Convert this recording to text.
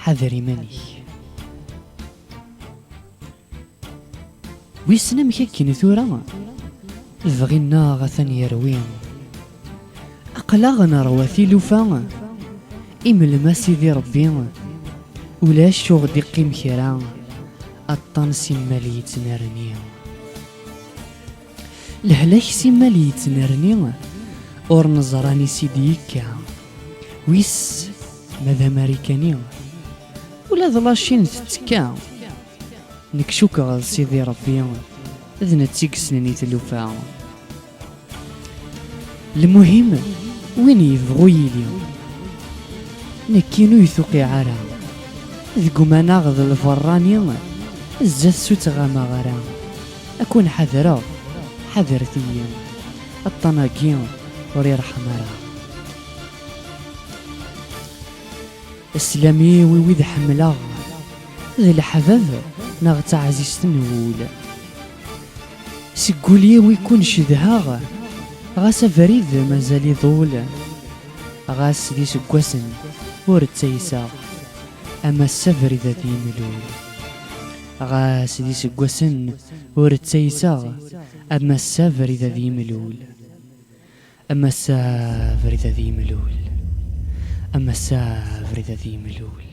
حذر إيمانك. ويسنا مكاكين ثورا بغينا غثان يروين أقلا نروى لوفا إمل ما سيدي ربي ولاش شغدي قيم كرا الطن سمالي يتنرني لهلاك سمالي يتنرني اور نزراني سيدي يكا ويس ماذا ماريكاني ولا ظلاشين تتكا نكشوك غال سيدي ربي إذن تيكسنني تلوفا. المهم وين يبغو يلي نكينو يثوقي عرا ذكو ما ناغذ الفراني الزاث سوت غاما غرا أكون حذرا حذرتي الطناقي وري رحمرا السلامي ويويد حملا ذي الحباب ناغ تعزيز تنول سيقولي ويكون شدها غاس فريد مازال يضول غاس دي سكواسن ور تيسا أما السفر ذا ذي ملول غاس دي سكواسن ور تيسا أما السفر ذا ذي ملول أما السافر ذا ذي ملول أما السافر ذا ذي ملول.